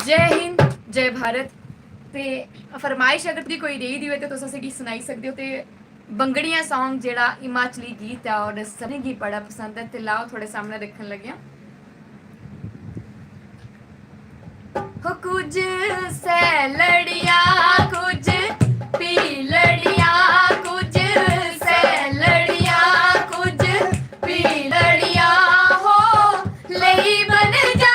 जय हिंद जय भारत। ते फरमाइश अगर दी कोई रेही दी होए ते तुस असेंगी सनाई सकदे हो। ते बंगड़ियां सॉन्ग जेड़ा हिमाचली गीत है और सभी गी बड़ा पसंद है, ते लाओ थोड़े सामने रखन लगे हो। कुछ सैलड़िया कुछ पीलड़िया, कुछ सैलड़िया कुछ पीलड़िया हो लई बन जा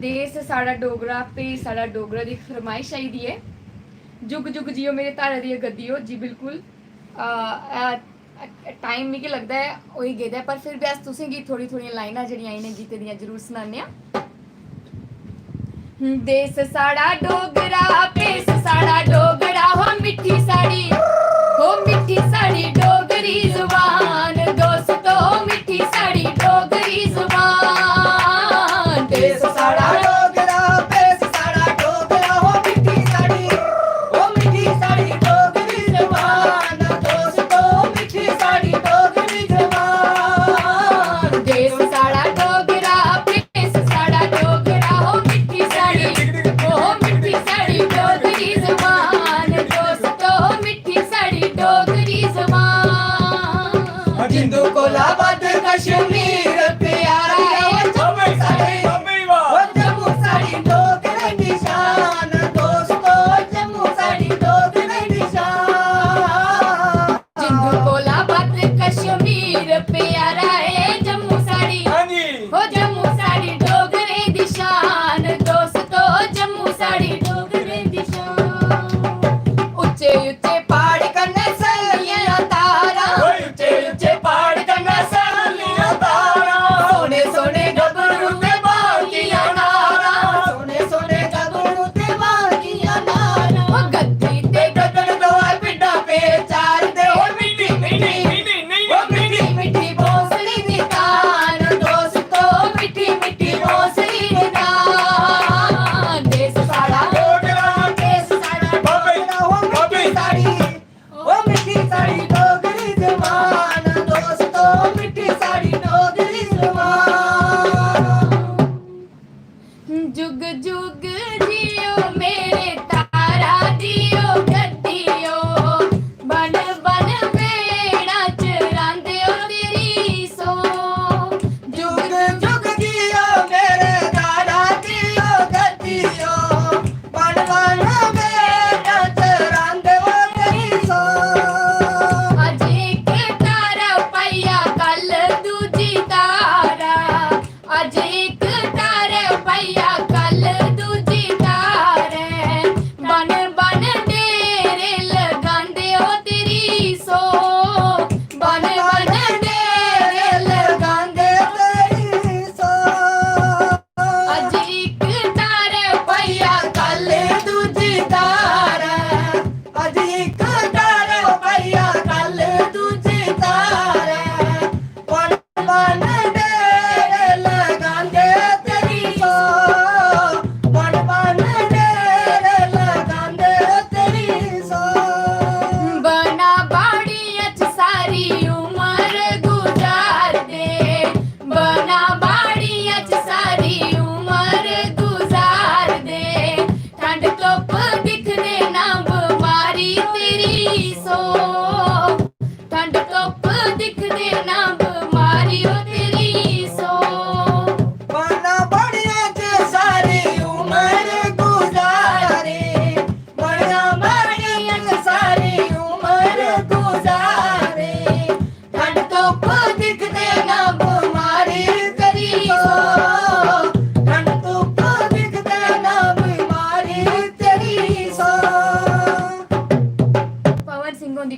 देश साड़ा डोगरा पे साड़ा डोगरा दी फरमाइश आई दी है। जुग जुग जियो मेरे तारे दी गद्दियो। जी बिल्कुल टाइम मिगी लगदा है होई गेदा है, पर फिर भी अस तुसें गी थोड़ी थोड़ी लाइनां जेह्ड़ियां इ'नें गीतें दियां जरूर सनाने आं। देश साड़ा डोगरा पेस साड़ा डोगरा हो मिट्ठी साड़ी डोगरी जुबान दोस्तों मिट्ठी साड़ी डोगरी जुबान। देश साड़ा डोगरा पेस साड़ा डोगरा हो मिट्ठी साड़ी डोगरी जुबान दोस्तों मिट्ठी साड़ी डोगरी जुबान। देश साड़ा डोगरा पेस साड़ा डोगरा हो मिट्ठी साड़ी डोगरी जुबान दोस्तों मिट्ठी साड़ी डोगरी जुबान। जिंदू कोला बद कश्मीर प्यारा है जम्मू साड़ी डोगरे निशान दोस्तों जम्मू साड़ी डोगरे निशान। जिंदू कोला बद कश्मीर प्यारा है जम्मू साड़ी हो जम्मू साड़ी डोगरे निशान दोस्तों जम्मू साड़ी डोगरे निशान। उच्चे उच्चे पहाड़ कन्ने सैलियां तारा ऊंचे पहाड़ कन्ने सैलियां तारा सोने सोने गबरू ते बागियां नारा सोने गबरू ते बागियां नारा। ओ गद्दी ते गगन दोए पिंडा पे चार दे ओ मिट्टी मिट्टी बोसली दी तान दोस्तों मिट्टी बोसली दी तान। देश साड़ा डोगरा पेस साड़ा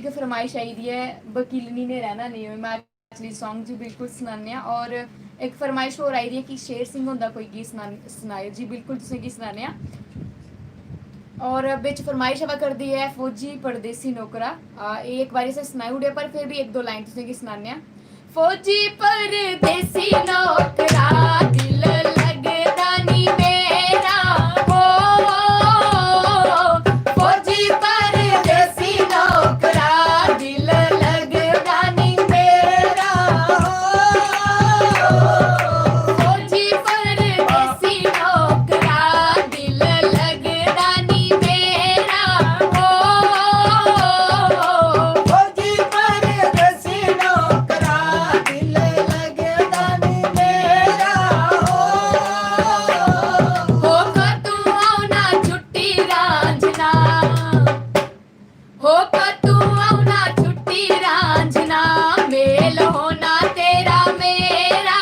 जी की फरमाइश आई दी है वकीलनी ने रहना नहीं हो, मैं एक्चुअली सॉन्ग जी बिल्कुल सुनाने आ। और एक फरमाइश और आई दी है कि शेर सिंह होंदा कोई गीत सुनाए जी, बिल्कुल तुसें गीत सुनाने आ। और बिच फरमाइश हवा कर दी है फौजी परदेसी नौकरा, ये एक बारी से सुनाई उड़े पर फिर भी एक दो लाइन तुसें गीत सुनाने आ। फौजी परदेसी नौकरा दिल लगदा नी मेरा हो, फौजी परदेसी नौकरा दिल लगदा नी मेरा हो, फौजी परदेसी नौकरा दिल लगदा नी मेरा हो, फौजी परदेसी नौकरा दिल लगदा नी मेरा हो, तू आउना छुट्टी रांझना, तू आउना छुट्टी रांझना, मेल होना तेरा मेरा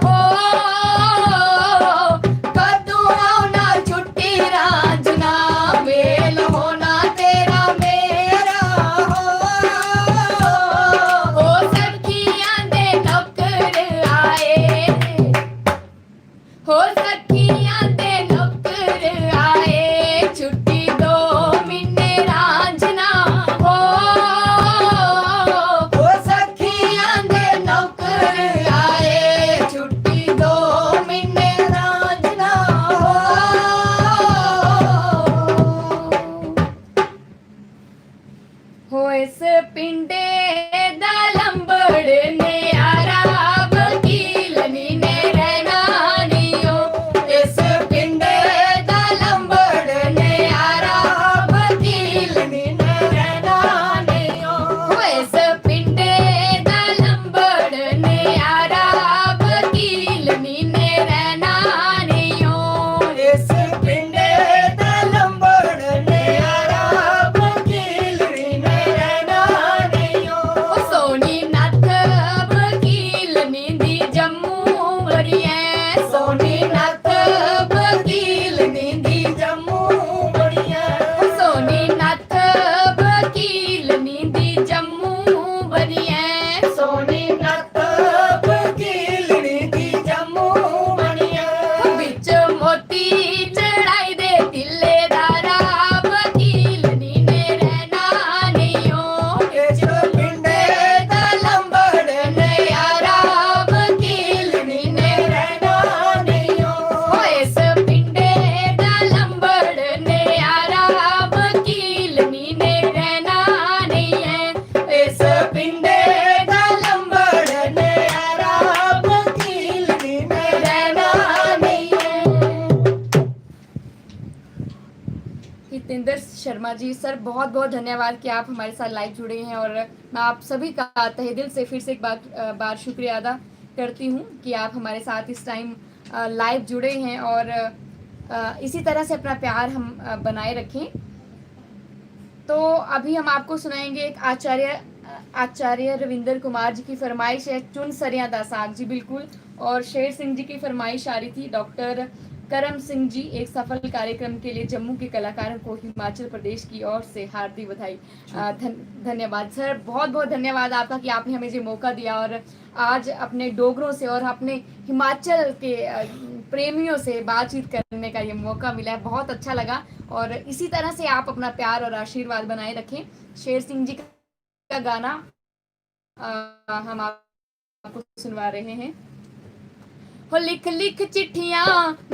हो, तू आउना छुट्टी रांझना, मेल होना तेरा मेरा हो, सखियां दे नौकर आए, सखियां दे नौकर आए, छुट्टी दो महीने रांझना हो, सखियां दे नौकर आए, छुट्टी दो महीने रांझना हो, इस पिंडे दा लंबड़ ने आरा वकील नी ने रहना नहीं हो, इस पिंडे दा लंबड़ ने आरा वकील नी ने रहना नहीं हो, इस पिंडे दा लंबड़ ने आरा वकील नी ने रहना नहीं हो, इस पिंडे दा लंबड़ ने आरा वकील नी ने रहना नहीं हो, सोनी नथ वकील नींदी जम्मू बड़िए, सोनी नथ वकील नींदी जम्मू बड़िया, सोनी नथ वकील नींदी जम्मू बड़िए, सोनी नथ वकील नी जम्मू बड़िया, बिच मोती चढ़ाई दे तिल्लेदारा वकील नी ने रहना नहीं हो, इस पिंडे दा लंबड़ ने यारा वकील नी ने रहना नहीं हो, इस पिंडे दा लंबड़ ने यारा वकील नी ने रहना नहीं है, इस पिंडे दा लंबड़ ने आरा वकील नी ने रहना नहीं है। हितेंद्र शर्मा जी सर बहुत बहुत धन्यवाद कि आप हमारे साथ लाइव जुड़े हैं, और मैं आप सभी का तहे दिल से फिर से एक बार शुक्रिया अदा करती हूँ कि आप हमारे साथ इस टाइम लाइव जुड़े हैं, और इसी तरह से अपना प्यार हम बनाए रखें। तो अभी हम आपको सुनाएंगे एक आचार्य रविंद्र कुमार जी की फरमाइश है चुन सरिया दा साग जी, बिल्कुल। और शेर सिंह जी की फरमाइश आ रही थी डॉक्टर करम सिंह जी, एक सफल कार्यक्रम के लिए जम्मू के कलाकारों को हिमाचल प्रदेश की ओर से हार्दिक बधाई। धन्यवाद सर, बहुत बहुत धन्यवाद आपका कि आपने हमें ये मौका दिया, और आज अपने डोगरों से और अपने हिमाचल के प्रेमियों से बातचीत करने का ये मौका मिला है, बहुत अच्छा लगा। और इसी तरह से आप अपना प्यार और आशीर्वाद बनाए रखें। शेर सिंह जी का गाना हम आपको सुनवा रहे हैं। हो लिख लिख चिट्ठियां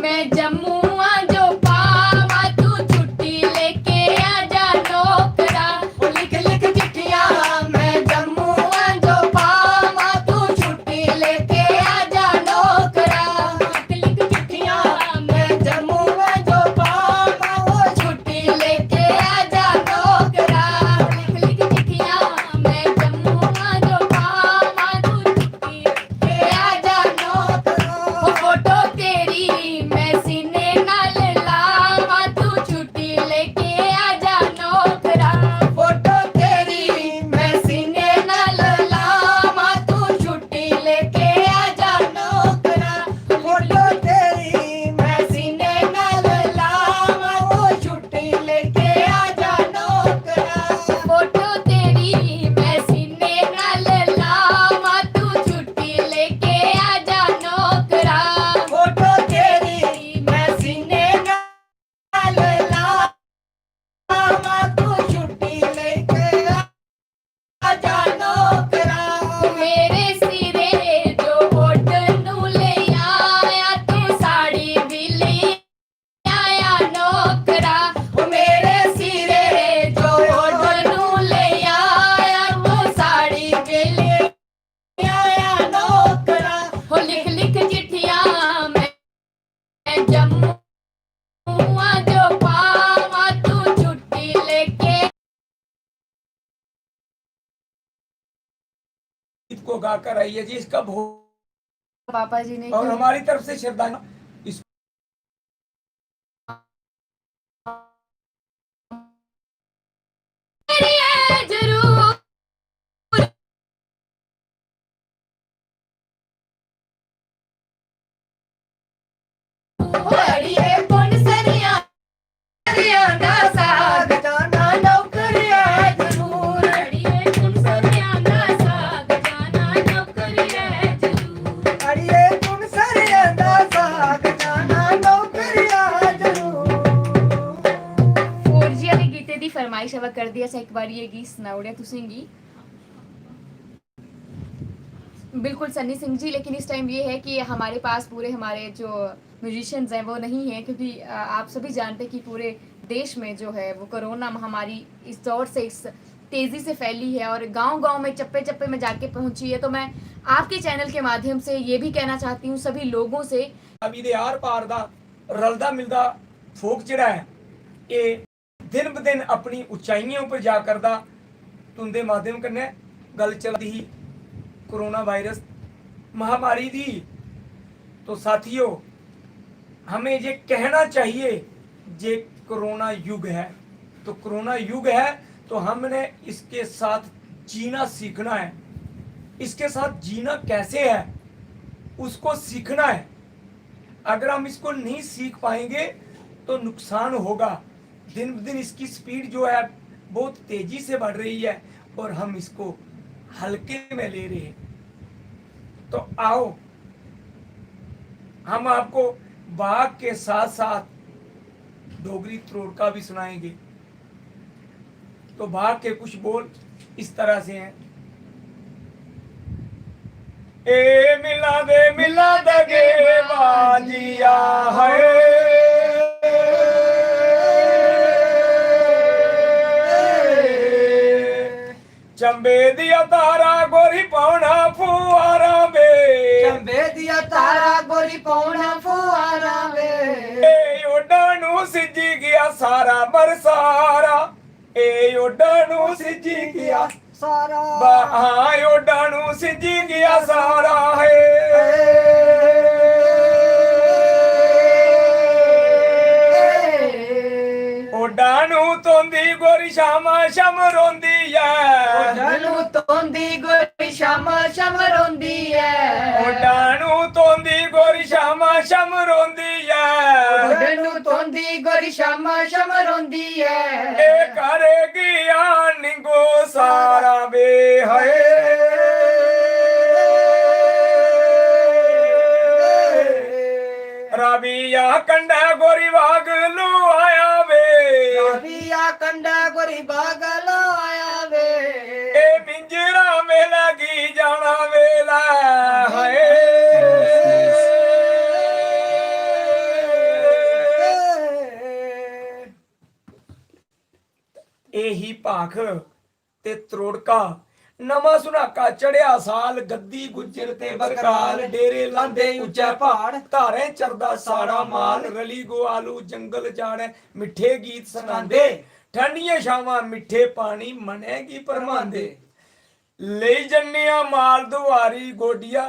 मैं जम्मू आ जो पावा, तू छुट्टी लेके आजा नौकरा। हो लिख लिख चिट्ठियां मैं जम्मू आ जो पावा, तू छुट्टी लेके आजा नौकरा। लिख लिख चिट्ठियां मैं जम्मू आ जो पावा, वो छुट्टी लेके आजा नौकरा। लिख लिख चिट्ठियां मैं जम्मू आ जो पावा, तू छुट्टी लेके आजा नौकरा। नौकरा। फोटो तेरी मैं सीने नाल ला को गाकर आई है जी। इसका बहुत पापा जी ने और हमारी तरफ से श्रद्धांजलि। इस जरूर अड़िए पुन सरिया दा साग जाना नौकरिया जरूर अड़िए पुन सरिया दा साग जाना नौकरी है जरूर अड़िए तुम सरिया दा साग जाना नौकरिया जरूर। ਹੋਰ ਜੀ ਵਾਲੇ ਗੀਤੇ ਦੀ ਫਰਮਾਇਸ਼ ਹਵਾ ਕਰਦੀ ਐ ਇੱਕ ਵਾਰੀ ਇਹ ਗੀਤ ਸੁਣਾਉੜਿਆ ਤੁਸੀਂ ਗੀ बिल्कुल सन्नी सिंह जी। लेकिन इस टाइम ये है कि हमारे पास पूरे हमारे जो म्यूजिशियंस हैं वो नहीं है, क्योंकि आप सभी जानते हैं कि पूरे देश में जो है वो कोरोना महामारी इस दौर से इस तेज़ी से फैली है और गांव-गांव में चप्पे चप्पे में जाके पहुंची है। तो मैं आपके चैनल के माध्यम से ये भी कहना चाहती हूँ सभी लोगों से अभी दे आर पार दा रलदा मिलदा फोक जिहड़ा है ये दिन ब दिन अपनी उचाइयां पर जा करदा तुंदे माध्यम कन्नै गल चलदी ही कोरोना वायरस महामारी दी। तो साथियों हमें ये कहना चाहिए ये कोरोना युग है, तो कोरोना युग है तो हमने इसके साथ जीना सीखना है। इसके साथ जीना कैसे है उसको सीखना है। अगर हम इसको नहीं सीख पाएंगे तो नुकसान होगा। दिन ब दिन इसकी स्पीड जो है बहुत तेजी से बढ़ रही है और हम इसको हल्के में ले रहे हैं। तो आओ हम आपको बाग के साथ साथ डोगरी त्रोड़का भी सुनाएंगे। तो बाग के कुछ बोल इस तरह से हैं। ए मिला दगे बाजिया है चंबे दिया तारा गोरी पौना फुआरा बे चंबे दिया तारा गोरी पौना फुआरा वे ए ओडानू सिजी गया सारा बरसारा ए ओडानू सिजी गया सारा हाँ ओडानू सिजी गया सारा है। ओडानू तोंदी गोरी शामा शम रोंदी है ओडनू तोंदी गोरी शामा शम रोंदी है ओडानू तोंदी गोरी शामा शम रोंदी है ओडनू तोंदी गोरी शामा शम रोंदी है ए करेगी निगो सारा बे रबिया कंडा गोरी बाग लो आया वे रबिया कंडा गोरी बागल आया वे ए पिंजरा में लगी जाना वेला है। ਇਹੀ ਭਾਖ ਤੇ ਤਰੋੜਕਾ ਨਵਾਂ ਸੁਨਾਕਾ ਚੜਿਆ ਸਾਲ ਗੱਦੀ ਗੁੱਜਰ ਤੇ ਬਕਰਾਲ ਡੇਰੇ ਲਾਂਦੇ ਉੱਚਾ ਪਹਾੜ ਧਾਰੇ ਚਰਦਾ ਸਾਰਾ ਮਾਲ ਰਲੀ ਗੋਆਲੂ ਜੰਗਲ ਜਾਣੇ ਮਿੱਠੇ ਗੀਤ ਸੁਣਾਉਂਦੇ ਠੰਡੀਆਂ ਛਾਵਾਂ ਮਿੱਠੇ ਪਾਣੀ ਮਨੇਗੀ ਪਰਮਾਂਦੇ ਲਈ ਜੰਨਿਆ ਮਾਲ ਦੁਆਰੀ ਗੋਡੀਆਂ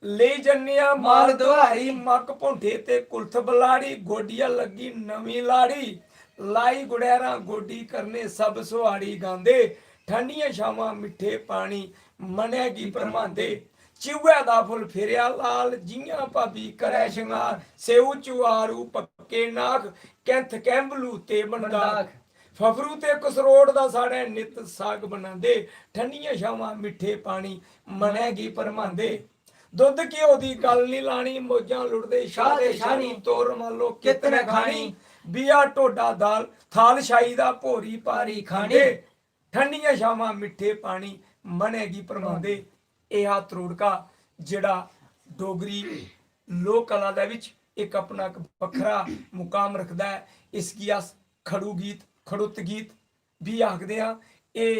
ਲਈ ਜੰਨਿਆ ਮਾਲ ਦੁਆਰੀ ਮੱਕ ਭੁੰਠੇ ਤੇ ਕੁਲਥ ਬਲਾੜੀ ਗੋਡੀਆਂ ਲੱਗੀ ਨਵੀਂ ਲਾੜੀ लाई गुड़ैरा गोडी करने सब सुहाड़ी गांदे ठंडियां छावां मिठे पानी मनेगी परमांदे चिवे दा फुल फिरिया लाल जियां भाभी करे शंगार सेऊ चुआरू पक्के नाक कैंथ कैंबलू ते बनदाग फफरू ते कसरोड़ दा साड़े नित साग बनांदे ठंडियां छावां मिठे पानी मनेगी परमांदे दुध घ्यो दी गल नी लानी मौजां लुटदे शाह दे शानी तोर मालो कितने खानी बिया टोडा दाल थाल शाही दा भोरी पारी खांडे ठंडियां छावां मिठे पानी मनेगी परमांदे। ਇਹ ਆ ਤਰੋੜਕਾ ਜਿਹੜਾ ਡੋਗਰੀ ਲੋਕ ਕਲਾ ਦੇ ਵਿੱਚ ਇੱਕ ਆਪਣਾ ਵੱਖਰਾ ਮੁਕਾਮ ਰੱਖਦਾ ਹੈ। ਇਸ ਕੀ ਅਸ ਖੜੂ ਗੀਤ ਖੜੁੱਤ ਗੀਤ ਵੀ ਆਖਦੇ ਆ। ਇਹ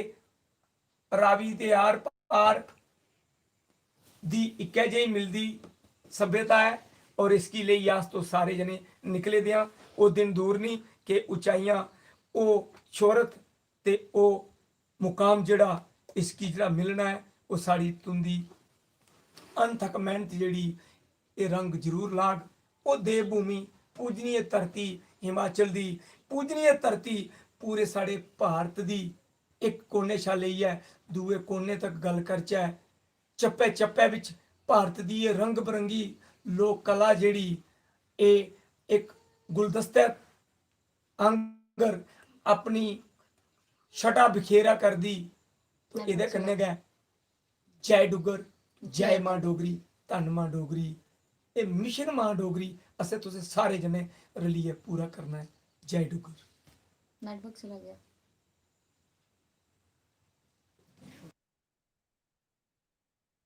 ਰਾਵੀ ਤੇ ਆਰ ਪਾਰ दी इक्के जी मिलती सभ्यता है और इसकी लिए यास तो सारे जने निकले दिया। वो दिन दूर नहीं कि उचाइयां वो शोहरत ते वो मुकाम जड़ा इसकी जड़ा मिलना है वो साड़ी तुंदी ਅਣਥੱਕ ਮਿਹਨਤ ਜਿਹੜੀ ਇਹ ਰੰਗ ਜ਼ਰੂਰ ਲਾਗ। ਉਹ ਦੇਵ ਭੂਮੀ ਪੂਜਨੀय ਧਰਤੀ ਹਿਮਾਚਲ ਦੀ, ਪੂਜਨੀय ਧਰਤੀ ਪੂਰੇ ਸਾਡੇ ਭਾਰਤ ਦੀ। ਇੱਕ ਕੋਨੇ ਛਾ ਲਈ ਹੈ, ਦੂਏ ਕੋਨੇ ਤੱਕ ਗੱਲ ਕਰਚਾ ਚੱਪੇ ਚੱਪੇ ਵਿੱਚ ਭਾਰਤ ਦੀ ਇਹ ਰੰਗ ਬਰੰਗੀ ਲੋਕ ਕਲਾ ਜਿਹੜੀ ਇਹ ਇੱਕ ਗੁਲਦਸਤੇ ਅੰਗਰ ਆਪਣੀ ਛਟਾ ਬਿਖੇਰਾ ਕਰਦੀ। तो ਇਹਦੇ ਕੰਨੇ ਗਏ ਜੈ ਡੁੱਗਰ, ਜੈ ਮਾਂ ਡੋਗਰੀ, ਧੰਨ ਮਾਂ ਡੋਗਰੀ। ਇਹ ਮਿਸ਼ਨ ਮਾਂ ਡੋਗਰੀ ਅਸੀਂ ਤੁਸੀਂ ਸਾਰੇ ਜਣੇ ਰਲੀਏ ਪੂਰਾ ਕਰਨਾ ਹੈ। ਜੈ ਡੁੱਗਰ। नेटवर्क चला गया।